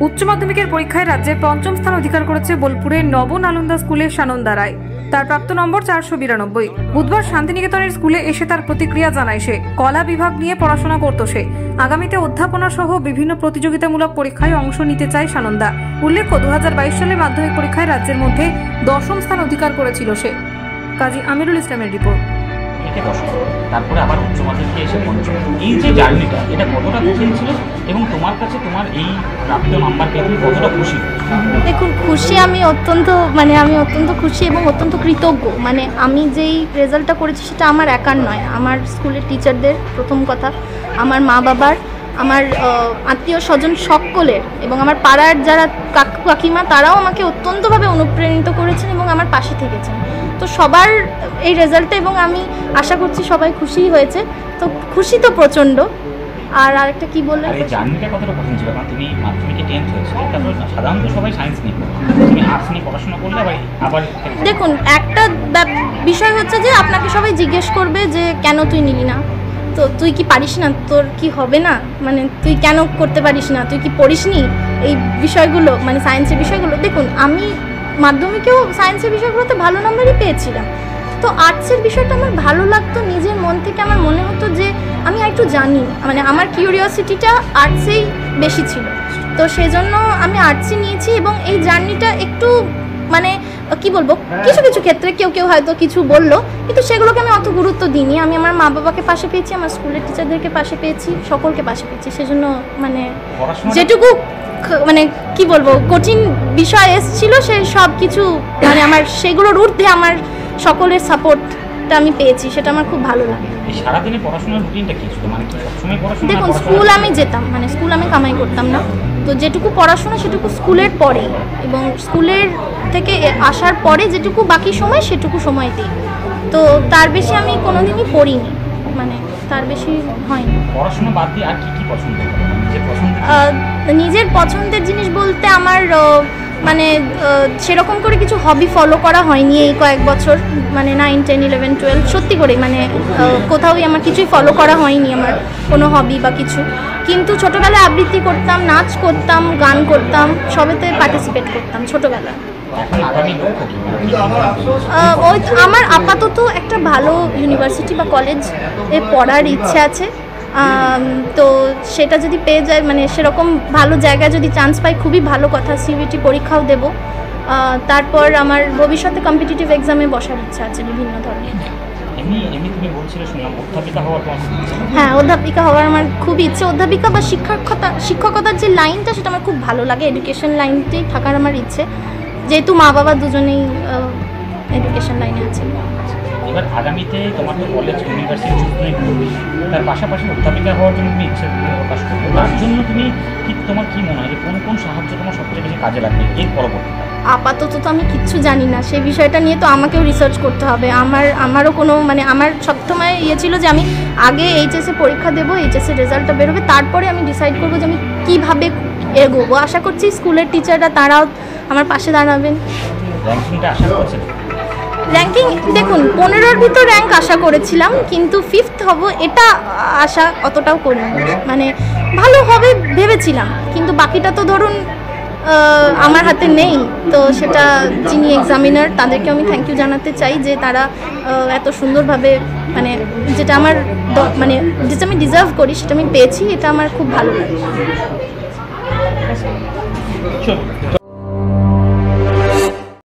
উচ্চ মাধ্যমিকের পরীক্ষায় রাজ্যের পঞ্চম স্থান অধিকার করেছে বোলপুরের নব নালন্দা স্কুলের সানন্দা রায়। তার প্রাপ্ত নম্বর 492। বুধবার শান্তিনিকেতনের স্কুলে এসে তার প্রতিক্রিয়া জানায় সে। কলা বিভাগ নিয়ে পড়াশোনা করত সে। আগামীতে অধ্যাপনা সহ বিভিন্ন প্রতিযোগিতামূলক পরীক্ষায় অংশ নিতে চায় সানন্দা। উল্লেখ্য 2022 সালে মাধ্যমিক পরীক্ষায় রাজ্যের মধ্যে 10ম স্থান অধিকার করেছিল সে। কাজী আমিরুল ইসলামের রিপোর্ট। তারপরে আবার উচ্চ মাধ্যমিকে এসে পঞ্চম, এই যে জার্নিটা এটা কতটা কঠিন ছিল এবং তোমার কাছে তোমার এই প্রাপ্ত নাম্বার পেয়ে তুমি কতটা খুশি? দেখুন, খুশি আমি অত্যন্ত খুশি এবং অত্যন্ত কৃতজ্ঞ। আমি যেই রেজাল্টটা করেছি সেটা আমার একার নয়, আমার স্কুলের টিচারদের, প্রথম কথা আমার মা বাবার, আমার আত্মীয় স্বজন সকলের, এবং আমার পাড়ার যারা কাকু কাকিমা তারাও আমাকে অত্যন্তভাবে অনুপ্রাণিত করেছেন এবং আমার পাশে থেকেছেন। তো সবার এই রেজাল্টে এবং আমি আশা করছি সবাই খুশিই হয়েছে। তো খুশি তো প্রচণ্ড। আর আরেকটা কি বললেন, এই জার্নিটা কতটা কঠিন ছিল? কারণ তুমি মাধ্যমিকে 10th হয়েছিল, তারপর সাধারণত সবাই সায়েন্স নিয়ে পড়ে, তুমি আর্টস নিয়ে পড়াশোনা করলে আবার দেখুন, একটা বিষয় হচ্ছে যে আপনাকে সবাই জিজ্ঞেস করবে যে কেন তুই নিলি না, তো তুই কি পারিস না, তোর কি হবে না, তুই কেন করতে পারিস না, তুই কি পড়িস নি, এই বিষয়গুলো সায়েন্সের বিষয়গুলো। দেখুন, আমি মাধ্যমিকেও সায়েন্সের বিষয়গুলোতে ভালো নাম্বারই পেয়েছিলাম। তো আর্টসের বিষয়টা আমার ভালো লাগতো, নিজের মন থেকে আমার মনে হতো যে আমি একটু জানি, আমার কিউরিওসিটিটা আর্টসেই বেশি ছিল। তো সেজন্য আমি আর্টসই নিয়েছি এবং এই জার্নিটা একটু কি বলবো, কিছু কিছু ক্ষেত্রে কেউ হয়তো কিছু বললো, কিন্তু সেগুলোকে আমি অত গুরুত্ব দিইনি। আমি আমার মা বাবাকে পাশে পেয়েছি, আমার স্কুলের টিচারদেরকে পাশে পেয়েছি, সকলকে পাশে পেয়েছি। সেজন্য যেটুকু কি বলবো কঠিন বিষয় এসেছিল সে সব কিছু আমার সেগুলোর ঊর্ধ্বে আমার সকলের সাপোর্টটা আমি পেয়েছি, সেটা আমার খুব ভালো লাগে। সারাদিনে পড়াশোনার রুটিনটা কি ছিল? কি সবসময় পড়াশোনা? দেখুন, স্কুল আমি যেতাম, স্কুল আমি কামাই করতাম না, তো যেটুকু পড়াশোনা সেটুকু স্কুলের পরে এবং স্কুলের থেকে আসার পরে যেটুকু বাকি সময় সেটুকু সময় দিই। তো তার বেশি আমি কোনোদিনই পড়িনি, তার বেশি হয়নি। পড়াশোনা বাদ দিয়ে আর কি পছন্দ? নিজের পছন্দের জিনিস বলতে আমার সেরকম করে কিছু হবি ফলো করা হয়নি এই কয়েক বছর, 9, 10, 11, 12 সত্যি করে কোথাওই আমার কিছুই ফলো করা হয়নি, আমার কোনো হবি বা কিছু। কিন্তু ছোটোবেলায় আবৃত্তি করতাম, নাচ করতাম, গান করতাম, সবেতে পার্টিসিপেট করতাম ছোটোবেলায়। আমার আপাতত একটা ভালো ইউনিভার্সিটি বা কলেজে পড়ার ইচ্ছে আছে। তো সেটা যদি পেয়ে যায়, সেরকম ভালো জায়গায় যদি চান্স পাই খুবই ভালো কথা। সিইউটি পরীক্ষাও দেব। তারপর আমার ভবিষ্যতে কম্পিটিটিভ এক্সামে বসার ইচ্ছা আছে বিভিন্ন ধরনের। হ্যাঁ, অধ্যাপিকা হওয়ার আমার খুব ইচ্ছে। অধ্যাপিকা বা শিক্ষকতার যে লাইনটা সেটা আমার খুব ভালো লাগে। এডুকেশন লাইনতেই থাকার আমার ইচ্ছে, যেহেতু মা বাবা দুজনেই এডুকেশন লাইনে আছে। এবার আগামীতে তোমার তো কলেজ ইউনিভার্সিটি চুজই করবে, তার পাশাপাশি অধ্যাপিকা হওয়ার জন্য তুমি ইচ্ছে প্রকাশ করবে। তার জন্য তোমার কি মনে হয় যে কোন সাহায্য তোমার সবচেয়ে বেশি কাজে লাগবে এর পরবর্তীতে? আপাতত তো আমি কিচ্ছু জানি না, সেই বিষয়টা নিয়ে তো আমাকেও রিসার্চ করতে হবে। আমারও কোনো আমার সবসময় ছিল যে আমি আগে এইচএসে পরীক্ষা দেবো, এইচএসের রেজাল্টটা বেরোবে, তারপরে আমি ডিসাইড করবো যে আমি কীভাবে এগোবো। আশা করছি স্কুলের টিচাররা তারাও আমার পাশে দাঁড়াবেন। র্যাঙ্কিংটা আশা করছেন? র্যাঙ্কিং দেখুন, 15-র ভিতর র্যাঙ্ক আশা করেছিলাম, কিন্তু 5th হব এটা আশা অতটাও করিনি। ভালো হবে ভেবেছিলাম, কিন্তু বাকিটা তো ধরুন আমার হাতে নেই। তো সেটা যিনি এক্সামিনার তাদেরকে আমি থ্যাংক ইউ জানাতে চাই যে তারা এত সুন্দরভাবে যেটা আমার যেটা আমি ডিজার্ভ করি সেটা আমি পেয়েছি, এটা আমার খুব ভালো লাগে।